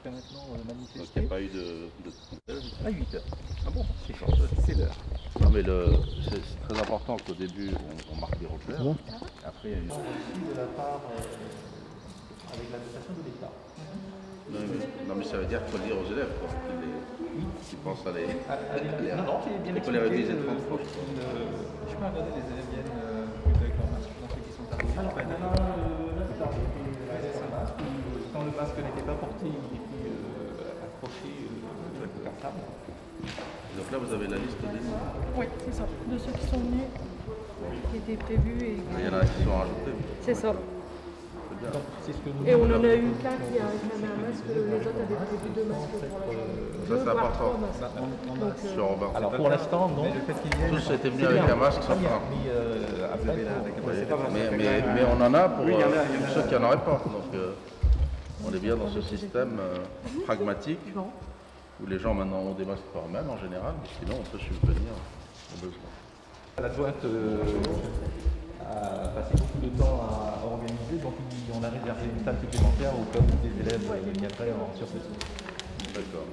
jusqu'à maintenant manifester. Donc il n'y a pas eu de... À 8 heures. Ah bon, c'est l'heure. Non mais c'est très important qu'au début on marque des repères. Bon. Après il y a une... Aussi de la part avec la dotation de l'État. Non mais ça veut dire qu'il faut le dire aux élèves quoi, qui pensent à les... Non, non, c'est bien il faut les expliqué. réviser 30 fois. Je peux regarder, les élèves viennent plutôt avec leur masque dans ceux qui sont arrivés. Alors, la plupart étaient avec un masque. Quand le masque n'était pas porté, il était accroché avec le cartable. Donc là vous avez la liste des noms. Oui, c'est ça. De ceux qui sont venus, qui étaient prévus. Et Il y en a qui sont rajoutés. c'est ça. C'est ce que nous Et on en a eu qu'un qui a réclamé un masque, les autres avaient prévu 2 masques pour la journée. Ça c'est important. Donc, Sur Robert. Alors pour l'instant, non. Le fait qu'ils viennent, Tous étaient venus avec un masque sans frein. Mais on en a pour ceux qui n'en auraient pas. Donc on est bien dans ce système pragmatique où les gens maintenant ont des masques par eux-mêmes en général, mais sinon on peut subvenir aux besoins. L'adjointe a passé beaucoup de temps à organiser, donc on a réservé une salle supplémentaire au cas où des élèves viendraient sur ce site. D'accord.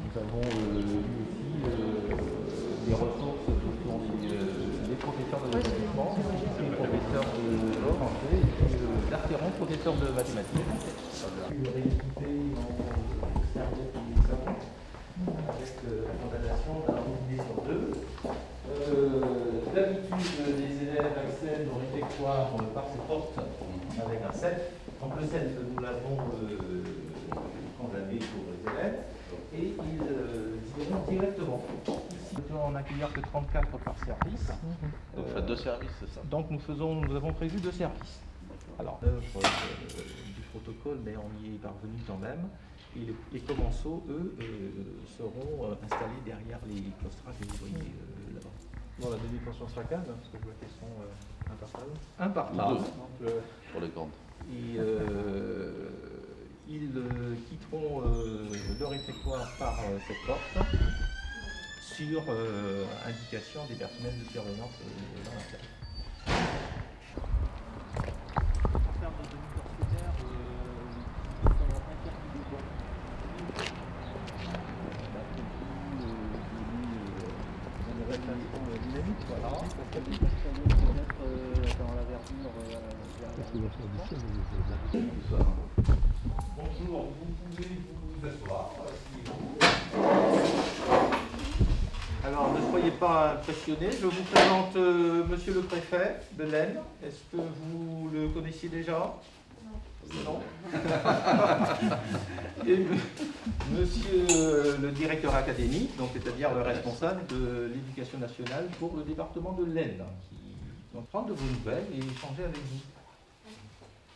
Nous avons eu aussi des ressources autour des professeurs de l'établissement, des professeurs de français et puis d'artérons, professeurs de mathématiques. Une rééquipée en serviette et savon avec la condamnation d'un robinet sur 2. D'habitude, les élèves accèdent au réfectoire par ces portes avec un set. Donc le set, nous l'avons condamné pour les élèves et ils iront directement. Ici, nous pouvons en accueillir que 34 par service. Donc vous faites 2 services, c'est ça? Donc nous avons prévu 2 services. Alors, l'œuvre du protocole, mais on y est parvenu quand même. Et les commensaux, eux, seront installés derrière les claustrages que vous voyez là-bas. Bon, la demi-pension sera calme, parce que je vois qu'elles sont un par table. Un par table. Pour les grandes. Et ils quitteront le réfectoire par cette porte sur indication des personnels de surveillance dans la salle. En termes de demi-pensionnaires, ils sont inquiétés bon. Dynamique, voilà. Dans la verdure. Bonjour, vous pouvez vous asseoir. Alors, ne soyez pas impressionnés. Je vous présente Monsieur le Préfet de l'Aisne. Est-ce que vous le connaissiez déjà? Non. Et Monsieur le directeur académique, donc c'est-à-dire le responsable de l'éducation nationale pour le département de l'Aisne, qui va prendre de vos nouvelles et échanger avec vous.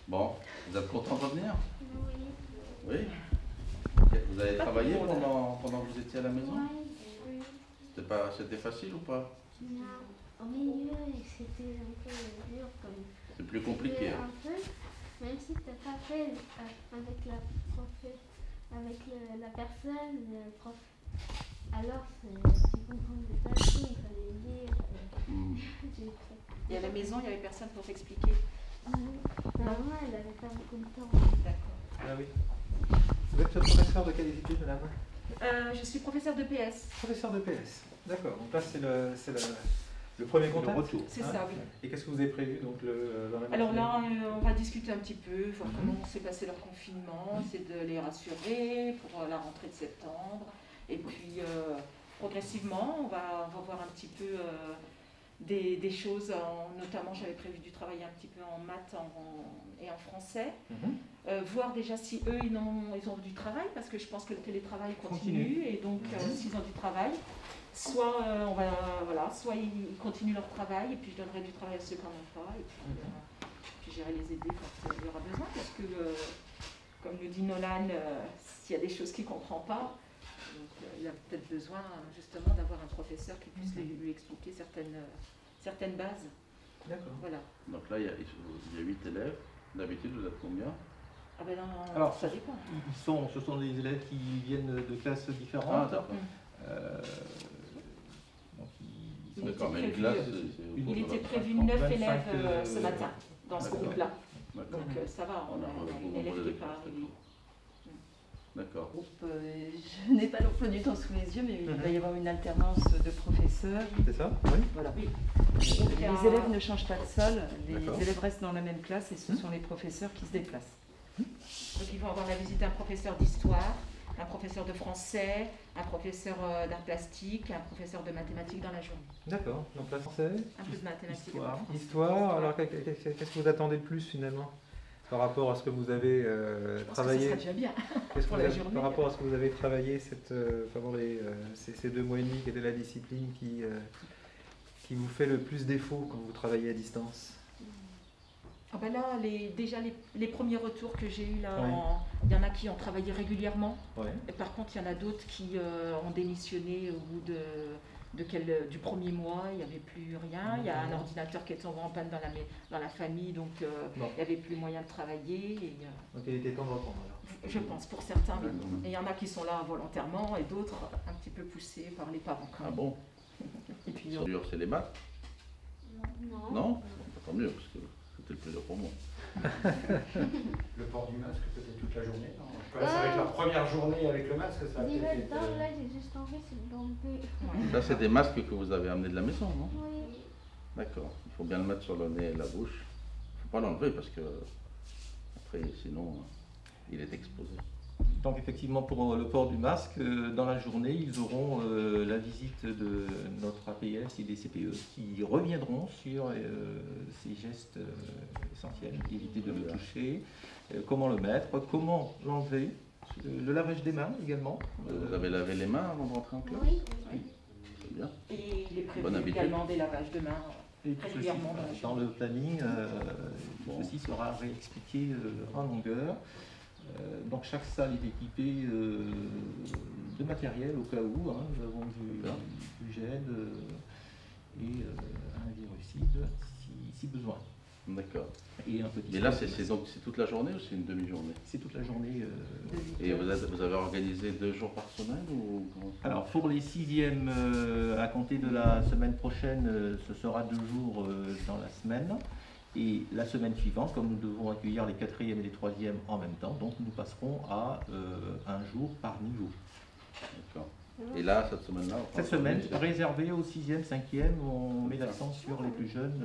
Bon, vous êtes content de revenir? Oui. Oui. Vous avez travaillé pendant que vous étiez à la maison? Oui. C'était facile ou pas? Non, au milieu, c'était un peu dur quand même. C'est plus compliqué. Un peu, même si tu n'as pas fait avec la personne, le prof. Alors, tu comprenais pas tout, il fallait lire. Et à la maison, il n'y avait personne pour t'expliquer? Maman, elle n'avait pas beaucoup de temps. D'accord. Ah oui. Vous êtes professeur de quelle étude, madame? Je suis professeure de PS. Professeur de PS. D'accord. Donc là, c'est le premier contact. Le retour. C'est ça, oui. Et qu'est-ce que vous avez prévu donc, dans la Alors là, on va discuter un petit peu, voir comment s'est passé leur confinement, essayer de les rassurer pour la rentrée de septembre. Et puis, progressivement, on va voir un petit peu des choses, notamment j'avais prévu du travail un petit peu en maths et en français. Voir déjà si eux, ils ont du travail, parce que je pense que le télétravail continue. Et donc, s'ils ont du travail, soit soit ils continuent leur travail, et puis je donnerai du travail à ceux qui n'en ont pas, et puis j'irai les aider quand il y aura besoin, parce que, comme le dit Nolan, s'il y a des choses qu'il ne comprend pas, donc, il a peut-être besoin justement d'avoir un professeur qui puisse lui expliquer certaines bases. D'accord. Voilà. Donc là, il y a 8 élèves. D'habitude, vous êtes combien? Ah ben non, alors, ça dépend. Ce sont des élèves qui viennent de classes différentes. Ah, d'accord. Donc, il était prévu 9 élèves ce matin dans ce groupe-là. Donc ça va, on a une élève qui n'est pas arrivée. D'accord. Donc, je n'ai pas l'emploi du temps sous les yeux, mais il va y avoir une alternance de professeurs. C'est ça? Oui. Voilà. Oui. Les élèves ne changent pas de salle, les D'accord. élèves restent dans la même classe et ce sont les professeurs qui se déplacent. Donc ils vont avoir la visite d'un professeur d'histoire, un professeur de français, un professeur d'art plastique, un professeur de mathématiques dans la journée. D'accord. Donc là, français, Un peu de mathématiques. et de français. histoire. Alors, qu'est-ce que vous attendez de plus finalement par rapport à ce que vous avez Je pense que travaillé? ça sera déjà bien. Qu'est-ce que pour vous la avez- journée. Par rapport à ce que vous avez travaillé pendant ces 2 mois et demi, quelle est la discipline qui vous fait le plus défaut quand vous travaillez à distance? Ah ben là, déjà les premiers retours que j'ai eus, là, Ouais. il y en a qui ont travaillé régulièrement. Ouais. Et par contre, il y en a d'autres qui ont démissionné au bout du premier mois, il n'y avait plus rien. Il y a un ordinateur qui est tombé en panne dans la famille, donc Bon. il n'y avait plus moyen de travailler. Et, Donc il était temps de reprendre alors. je pense, pour certains, oui. Et il y en a qui sont là volontairement et d'autres un petit peu poussés par les parents. quand Ah même. bon? Et puis, Le plus dur, c'est les maths? Non. Non? Tant mieux, parce que c'était le plus dur pour moi. Le port du masque peut-être toute la journée, non? Parce que là, ça va être la première journée avec le masque, ça va Dis peut-être être... là, j'ai juste envie, c'est d'enlever. Ça, c'est des masques que vous avez amenés de la maison, non? Oui. D'accord. Il faut bien le mettre sur le nez et la bouche. Il ne faut pas l'enlever parce que, après, sinon, il est exposé. Donc effectivement, pour le port du masque, dans la journée, ils auront la visite de notre APS et des CPE qui reviendront sur ces gestes essentiels, éviter de le toucher, comment le mettre, comment l'enlever, le lavage des mains également. Vous avez lavé les mains avant de rentrer en classe? Oui. C'est bien. Et il est prévu Bonne habitude. également des lavages de mains Et tout ceci, régulièrement dans la dans journée. le planning, ceci sera réexpliqué en longueur. Donc chaque salle est équipée de matériel au cas où. Hein. Nous avons du gel et un virucide si besoin. D'accord. Et un petit. Et là, c'est donc c'est toute la journée ou c'est une demi-journée? C'est toute la journée. Et vous avez organisé 2 jours par semaine ou comment? Alors pour les 6e, à compter de la semaine prochaine, ce sera 2 jours dans la semaine. Et la semaine suivante, comme nous devons accueillir les 4e et les 3e en même temps, donc nous passerons à 1 jour par niveau. D'accord. Et là, cette semaine-là? Cette semaine, réservée aux 6e, 5e, on met l'accent sur les plus jeunes,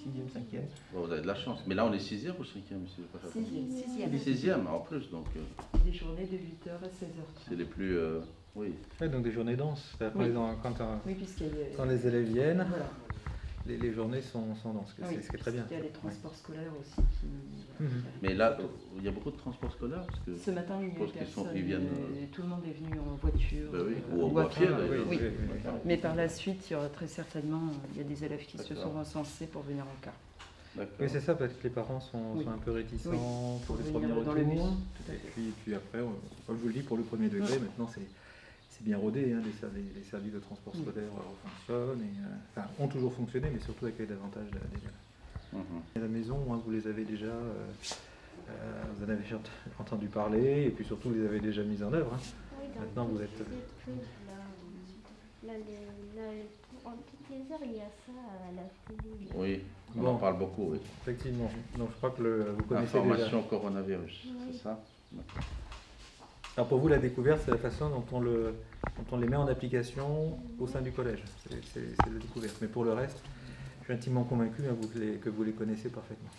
6e, 5e. Bon, vous avez de la chance. Mais là, on est 6e ou 5e? Si je pas fait attention. 6e en plus, donc Des journées de 8h à 16h30. c'est les plus... oui. Ouais, donc des journées denses. Après, Oui. quand Puisqu'il y a... quand les élèves viennent, Voilà. les journées sont denses, Oui, ce qui est très bien. Il y a les transports scolaires aussi qui... Mhm. Mais là, il y a beaucoup de transports scolaires parce que... Ce matin, il y a pense qu'ils personne, ils viennent, tout le monde est venu en voiture. Ben oui, ou ou à pied, d'ailleurs. Oui. oui. Mais par la suite, il y aura très certainement il y a des élèves qui se D'accord. sont recensés pour venir en car. D'accord. Oui, c'est ça, peut-être que les parents sont Oui. un peu réticents Oui. pour les venir premiers dans le bus. retours. Tout à Et fait. puis après, comme je vous le dis, pour le premier degré, maintenant c'est bien rodé. Hein, les services de transport scolaire fonctionnent, enfin, ont toujours fonctionné, mais surtout avec les avantages des élèves. Mhm. À la maison, hein, vous les avez déjà, vous en avez déjà entendu parler, et puis surtout vous les avez déjà mis en œuvre. Hein. Oui, dans Maintenant, vous toutes êtes- ces trucs, en toutes les heures, il y a ça à la télé. Oui, on Bon. en parle beaucoup, oui. Effectivement. Donc je crois que vous connaissez Information déjà. coronavirus, Oui. c'est ça? Alors pour vous, la découverte, c'est la façon dont on les met en application au sein du collège. C'est la découverte. Mais pour le reste, je suis intimement convaincu hein, que vous les connaissez parfaitement.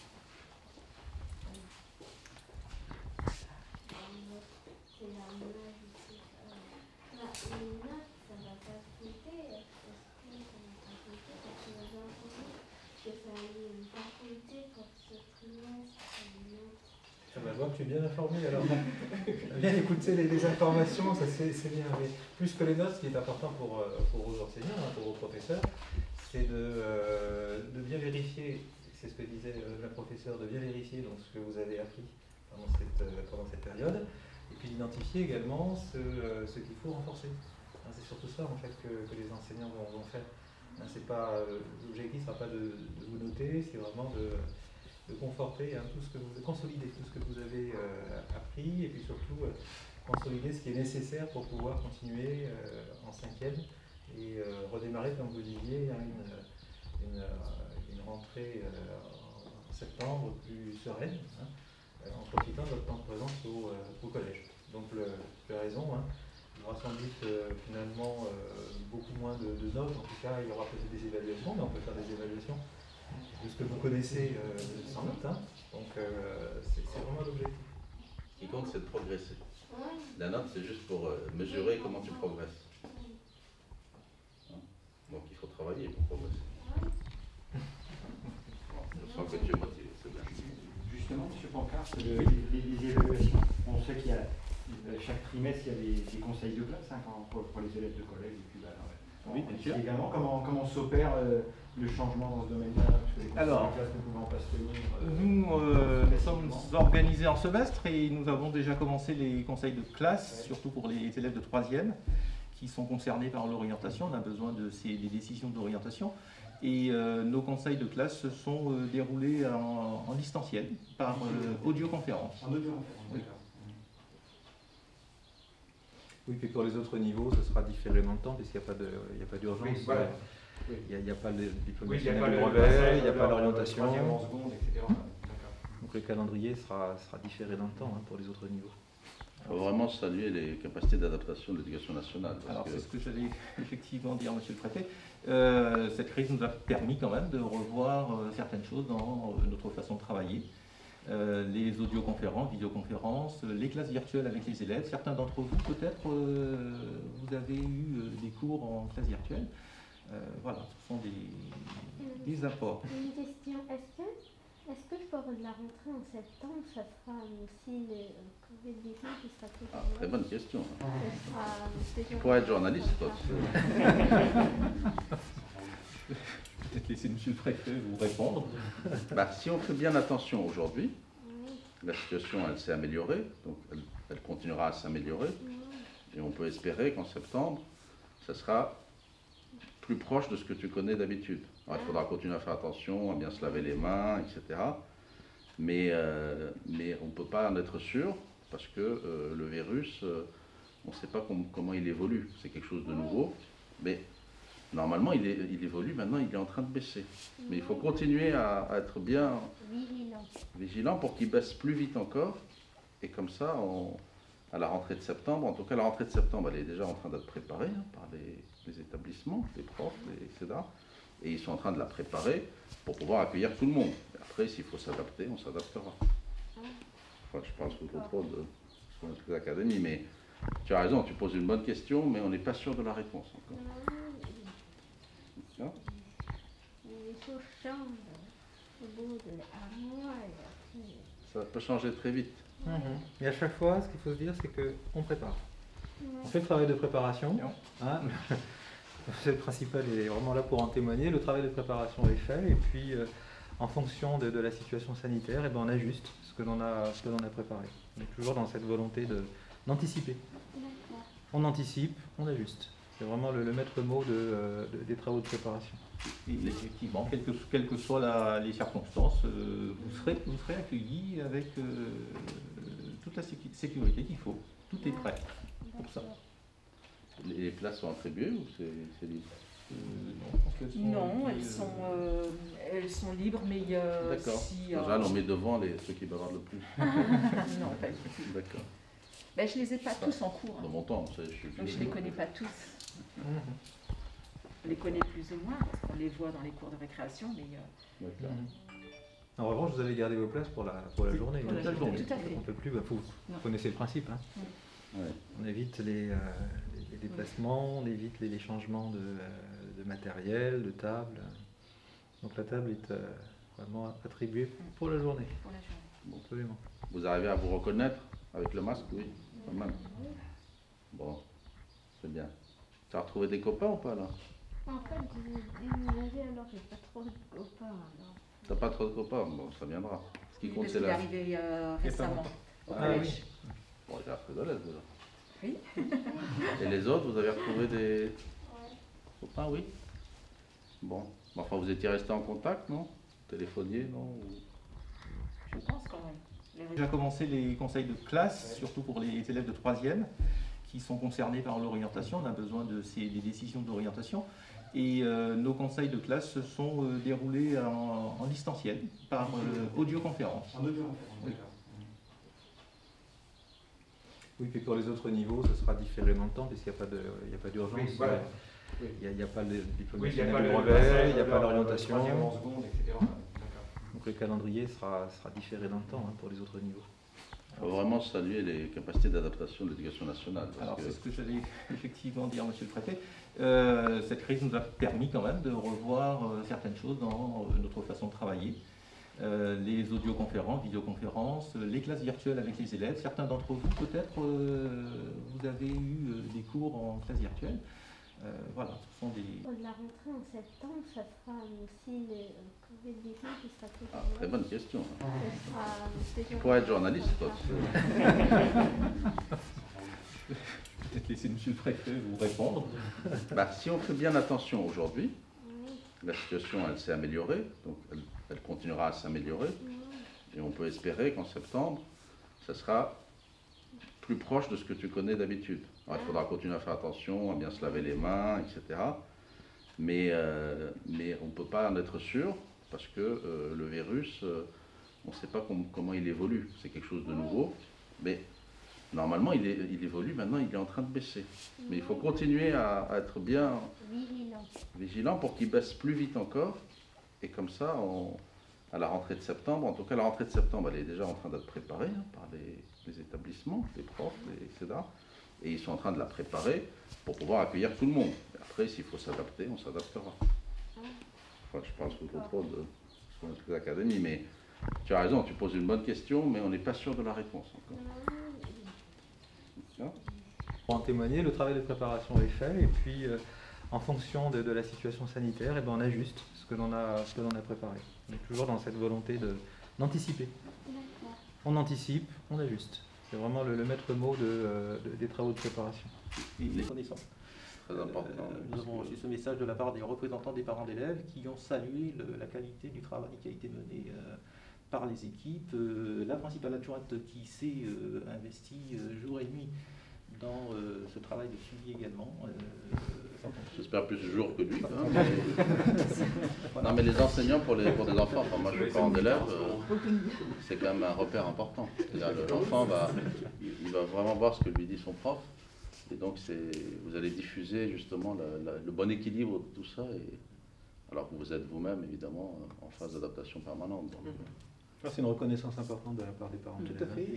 C'est la image aussi. Les notes, ça va pas compter. Est-ce que ça va pas compter? Parce que j'avais entendu que ça allait pas compter pour ce trimestre. Les notes. Ça va voir que tu es bien informé alors. Bien écouter les informations, ça c'est bien. Mais plus que les notes, ce qui est important pour vos enseignants, hein, pour vos professeurs, c'est de bien vérifier, c'est ce que disait la professeure, de bien vérifier donc, ce que vous avez appris pendant cette période, et puis d'identifier également ce qu'il faut renforcer. Hein, c'est surtout ça en fait que les enseignants vont faire. Hein, c'est pas, l'objectif ne sera pas de vous noter, c'est vraiment de conforter hein, consolider tout ce que vous avez appris et puis surtout consolider ce qui est nécessaire pour pouvoir continuer en 5e et redémarrer, comme vous disiez, hein, une rentrée en septembre plus sereine, hein, en profitant de votre temps de présence au collège. Donc tu as raison, hein. Il y aura sans doute finalement beaucoup moins de notes, en tout cas il y aura peut-être des évaluations, mais on peut faire des évaluations de ce que vous connaissez sans note, hein. Donc c'est vraiment l'objectif. Ce qui compte, c'est de progresser. La note, c'est juste pour mesurer comment tu progresses. Hein? Donc il faut travailler pour progresser. Je sens que tu es motivé, c'est bien. Justement, M. Pancart, les évaluations, on sait qu'il y a chaque trimestre, il y a des conseils de classe hein, pour les élèves de collège. Et puis, oui, bien sûr. Également, comment s'opère le changement dans ce domaine-là? Alors, nous sommes organisés en semestre et nous avons déjà commencé les conseils de classe, surtout pour les élèves de 3e qui sont concernés par l'orientation. On a besoin des décisions d'orientation. Et nos conseils de classe se sont déroulés en distanciel, par audioconférence. En audioconférence, oui. Oui, puis pour les autres niveaux, ce sera différé dans le temps, puisqu'il n'y a pas d'urgence. Oui, voilà. Il n'y a pas le diplôme du brevet, il n'y a pas l'orientation. etc. Donc le calendrier sera différé dans le temps hein, pour les autres niveaux. Il faut vraiment saluer les capacités d'adaptation de l'éducation nationale. Alors c'est ce que j'allais effectivement dire, Monsieur le Préfet. Cette crise nous a permis quand même de revoir certaines choses dans notre façon de travailler. Les audioconférences, vidéoconférences, les classes virtuelles avec les élèves. Certains d'entre vous, peut-être, vous avez eu des cours en classe virtuelle. Voilà, ce sont des apports. Une question, est-ce que pour la rentrée en septembre, ça sera aussi le Covid-19 qui sera tout Très bonne question. Tu pourrais être journaliste, toi. Peut-être laisser Monsieur le Préfet vous répondre. Si on fait bien attention aujourd'hui, la situation elle s'est améliorée, donc elle continuera à s'améliorer, et on peut espérer qu'en septembre, ça sera plus proche de ce que tu connais d'habitude. Alors, il faudra continuer à faire attention, à bien se laver les mains, etc. Mais on ne peut pas en être sûr, parce que le virus, on ne sait pas comment il évolue. C'est quelque chose de nouveau, mais normalement, il évolue, maintenant il est en train de baisser. Mais il faut continuer à être bien vigilant pour qu'il baisse plus vite encore. Et comme ça, à la rentrée de septembre, en tout cas la rentrée de septembre, elle est déjà en train d'être préparée hein, par les établissements, les profs, etc. Et ils sont en train de la préparer pour pouvoir accueillir tout le monde. Et après, s'il faut s'adapter, on s'adaptera. Enfin, je parle sous le contrôle de l'académie, mais tu as raison, tu poses une bonne question, mais on n'est pas sûr de la réponse encore. Les choses changent au bout d'un mois et après... Ça peut changer très vite. Et à chaque fois, ce qu'il faut se dire, c'est qu'on prépare. On fait le travail de préparation. Hein. Le principal est vraiment là pour en témoigner. Le travail de préparation est fait. Et puis, en fonction de la situation sanitaire, eh ben, on ajuste ce que l'on a préparé. On est toujours dans cette volonté d'anticiper. On anticipe, on ajuste. C'est vraiment le maître mot des travaux de préparation. Et effectivement, quelles que soient les circonstances, vous serez accueillis avec toute la sécurité qu'il faut. Tout est prêt pour ça. Les places sont attribuées ou c'est libre? Non, elles sont libres, mais d'accord. si... En général, on met devant ceux qui bavardent le plus. Non, pas du tout. D'accord. Ben, je ne les ai pas tous en cours. Dans mon temps, je ne les connais pas tous. On les connaît plus ou moins, parce qu'on les voit dans les cours de récréation, mais... En revanche, vous avez gardé vos places pour la journée. Pour la journée, tout à fait. On ne peut plus, vous connaissez le principe. Hein. Ouais. On évite les déplacements, on évite les changements de matériel, de table. Donc la table est vraiment attribuée pour la journée. Pour la journée. Bon. Absolument. Vous arrivez à vous reconnaître avec le masque? Oui, quand même. Bon, c'est bien. Tu as retrouvé des copains ou pas là? En fait, j'ai déménagé alors j'ai pas trop de copains. T'as pas trop de copains? Bon, ça viendra. Ce qui compte, c'est c'est là. là. Il est arrivé récemment au collège. Bon, j'ai appris de l'aise déjà. Oui. Et les autres, vous avez retrouvé des copains? Oui. Bon. Enfin, vous étiez restés en contact, non? Téléphonier, non? Je pense quand même. On a déjà commencé les conseils de classe, surtout pour les élèves de 3e qui sont concernés par l'orientation. On a besoin des décisions d'orientation. Et nos conseils de classe se sont déroulés en distanciel, par audioconférence. En audioconférence, oui. Oui, puis pour les autres niveaux, ce sera différé dans le temps, puisqu'il n'y a pas d'urgence. Oui, voilà. Il n'y a pas le diplôme Oui, il n'y a national pas du le brevet, il n'y a pas l'orientation. troisième en seconde, etc. Donc le calendrier sera différé dans le temps pour les autres niveaux. Il faut vraiment saluer les capacités d'adaptation de l'éducation nationale. Alors c'est ce que j'allais effectivement dire, monsieur le préfet. Cette crise nous a permis quand même de revoir certaines choses dans notre façon de travailler. Les audioconférences, vidéoconférences, les classes virtuelles avec les élèves. Certains d'entre vous, peut-être, vous avez eu des cours en classe virtuelle. Voilà, ce sont des... La rentrée en septembre, ça sera aussi le Covid-19 qui sera tout Ah, très bonne question. Tu pourrais être journaliste, toi. Peut-être laisser monsieur le préfet vous répondre. Si on fait bien attention aujourd'hui, la situation elle s'est améliorée, donc elle continuera à s'améliorer, et on peut espérer qu'en septembre, ça sera plus proche de ce que tu connais d'habitude. Alors, il faudra continuer à faire attention, à bien se laver les mains, etc. Mais on ne peut pas en être sûr, parce que le virus, on ne sait pas comment il évolue. C'est quelque chose de nouveau, mais normalement, il évolue, maintenant il est en train de baisser. Mais il faut continuer à être bien vigilant pour qu'il baisse plus vite encore. Et comme ça, à la rentrée de septembre, en tout cas la rentrée de septembre, elle est déjà en train d'être préparée par les établissements, les profs, etc. Et ils sont en train de la préparer pour pouvoir accueillir tout le monde. Et après, s'il faut s'adapter, on s'adaptera. Enfin, je parle sous le contrôle de l'académie, mais tu as raison, tu poses une bonne question, mais on n'est pas sûr de la réponse encore. Pour en témoigner, le travail de préparation est fait, et puis en fonction de la situation sanitaire, on ajuste ce que l'on a préparé. On est toujours dans cette volonté d'anticiper. On anticipe, on ajuste. C'est vraiment le maître mot des travaux de préparation. Et les connaissances. Très important. Nous avons reçu ce message de la part des représentants des parents d'élèves qui ont salué la qualité du travail qui a été mené par les équipes. La principale adjointe qui s'est investie jour et nuit dans ce travail de suivi également. J'espère plus de jours que lui. Non, mais les enseignants pour des enfants, enfin, moi je suis parent d'élèves, c'est quand même un repère important. L'enfant va vraiment voir ce que lui dit son prof, et donc vous allez diffuser justement le bon équilibre de tout ça, alors que vous êtes vous-même évidemment en phase d'adaptation permanente. Donc, c'est une reconnaissance importante de la part des parents. Tout à fait.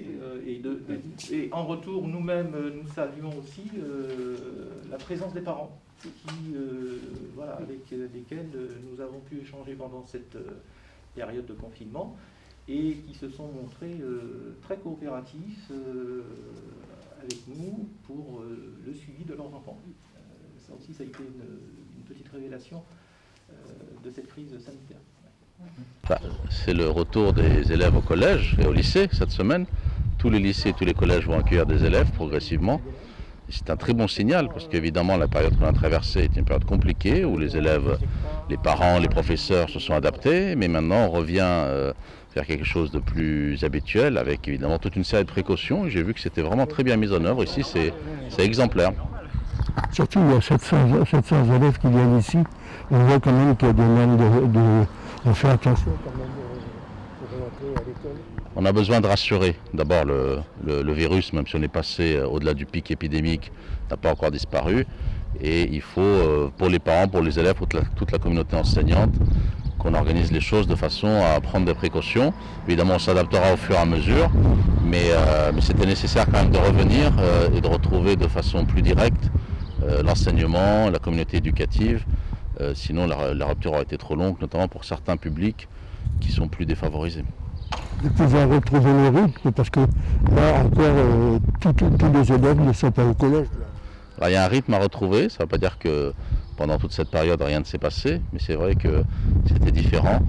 Et en retour, nous-mêmes, nous saluons aussi la présence des parents, avec lesquels nous avons pu échanger pendant cette période de confinement et qui se sont montrés très coopératifs avec nous pour le suivi de leurs enfants. Ça aussi, ça a été une petite révélation de cette crise sanitaire. C'est le retour des élèves au collège et au lycée cette semaine. Tous les lycées et tous les collèges vont accueillir des élèves progressivement. C'est un très bon signal parce qu'évidemment la période qu'on a traversée est une période compliquée où les élèves, les parents, les professeurs se sont adaptés, mais maintenant on revient vers quelque chose de plus habituel avec évidemment toute une série de précautions. Et j'ai vu que c'était vraiment très bien mis en œuvre ici, c'est exemplaire. Surtout il y a 700 élèves qui viennent ici, on voit quand même qu'il y a des normes on fait attention quand même pour rentrer à l'école. On a besoin de rassurer. D'abord, le virus, même si on est passé au-delà du pic épidémique, n'a pas encore disparu. Et il faut, pour les parents, pour les élèves, pour toute la communauté enseignante, qu'on organise les choses de façon à prendre des précautions. Évidemment, on s'adaptera au fur et à mesure, mais c'était nécessaire quand même de revenir et de retrouver de façon plus directe l'enseignement, la communauté éducative. Sinon, la rupture aurait été trop longue, notamment pour certains publics qui sont plus défavorisés. De pouvoir retrouver le rythme, parce que là encore, tous les élèves ne sont pas au collège. Alors, il y a un rythme à retrouver, ça ne veut pas dire que pendant toute cette période rien ne s'est passé, mais c'est vrai que c'était différent.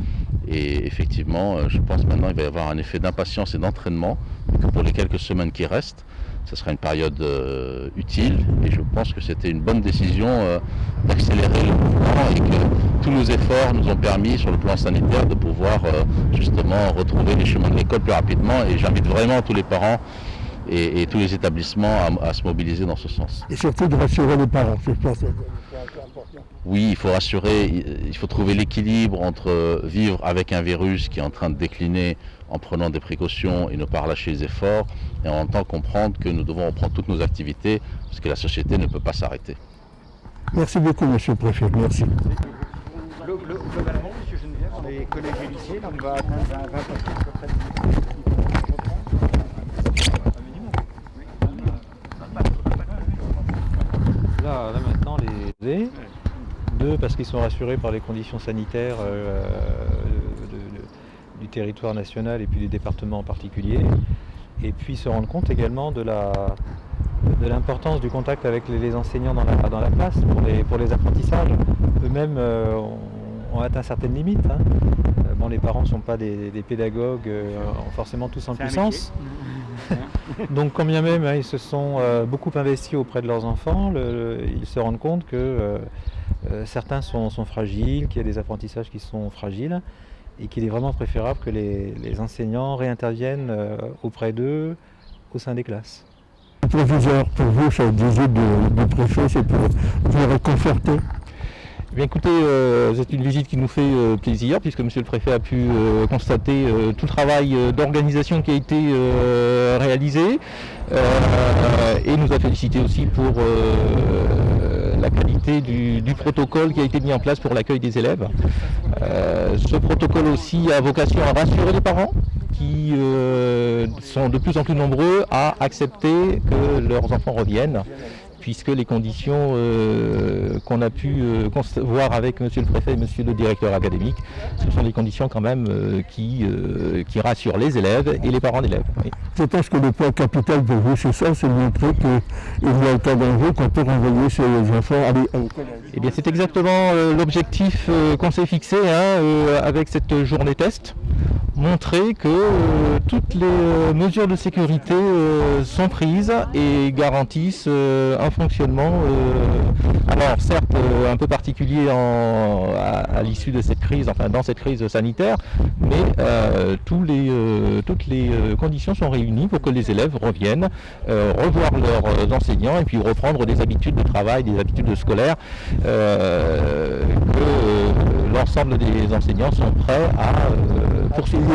Et effectivement, je pense maintenant qu'il va y avoir un effet d'impatience et d'entraînement, que pour les quelques semaines qui restent, ce sera une période utile, et je pense que c'était une bonne décision d'accélérer le mouvement et que tous nos efforts nous ont permis sur le plan sanitaire de pouvoir justement retrouver les chemins de l'école plus rapidement, et j'invite vraiment tous les parents et tous les établissements à se mobiliser dans ce sens. Et surtout de rassurer les parents, je pense que c'est important. Oui, il faut rassurer, il faut trouver l'équilibre entre vivre avec un virus qui est en train de décliner en prenant des précautions et ne pas relâcher les efforts, et en même temps comprendre que nous devons reprendre toutes nos activités parce que la société ne peut pas s'arrêter. Merci beaucoup, monsieur le préfet. Merci. Globalement, monsieur Geneviève, on est collèges et lycées, là on va atteindre 20% à peu près de Là maintenant, les deux, parce qu'ils sont rassurés par les conditions sanitaires du territoire national et puis des départements en particulier, et puis se rendre compte également de l'importance du contact avec les enseignants dans la classe pour les apprentissages. Eux-mêmes ont atteint certaines limites. Hein. Bon, les parents ne sont pas des pédagogues forcément tous en puissance. Donc quand bien même ils se sont beaucoup investis auprès de leurs enfants, ils se rendent compte que certains sont fragiles, qu'il y a des apprentissages qui sont fragiles, et qu'il est vraiment préférable que les enseignants réinterviennent auprès d'eux au sein des classes. Le proviseur, pour vous, cette visite du préfet, c'est pour vous réconforter? Eh bien, écoutez, c'est une visite qui nous fait plaisir, puisque monsieur le préfet a pu constater tout le travail d'organisation qui a été réalisé, et nous a félicité aussi pour la qualité du protocole qui a été mis en place pour l'accueil des élèves. Ce protocole aussi a vocation à rassurer les parents qui sont de plus en plus nombreux à accepter que leurs enfants reviennent, puisque les conditions qu'on a pu voir avec monsieur le préfet et monsieur le directeur académique, ce sont des conditions quand même qui rassurent les élèves et les parents d'élèves. Oui. Je pense que le point capital pour vous, c'est ça, c'est de montrer qu'il y a un cas d'enjeu qu'on peut renvoyer ses enfants à l'école. Eh bien, c'est exactement l'objectif qu'on s'est fixé avec cette journée test. Montrer que toutes les mesures de sécurité sont prises et garantissent un fonctionnement, alors certes un peu particulier à l'issue de cette crise, enfin dans cette crise sanitaire, mais toutes les conditions sont réunies pour que les élèves reviennent, revoir leurs enseignants et puis reprendre des habitudes de travail, des habitudes scolaires, que l'ensemble des enseignants sont prêts à poursuivre.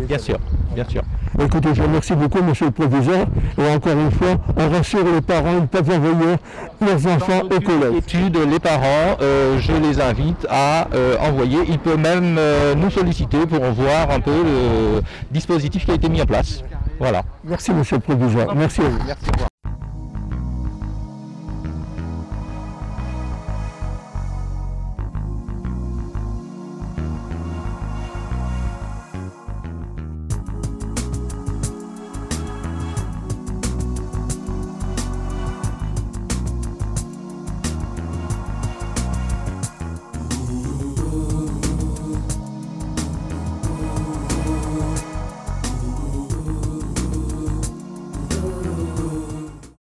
Bien sûr, bien sûr. Écoutez, je vous remercie beaucoup, monsieur le proviseur. Et encore une fois, on rassure les parents, ils peuvent envoyer leurs enfants au collège. Les parents, je les invite à envoyer. Ils peuvent même nous solliciter pour voir un peu le dispositif qui a été mis en place. Voilà. Merci, monsieur le proviseur. Merci à vous. Merci.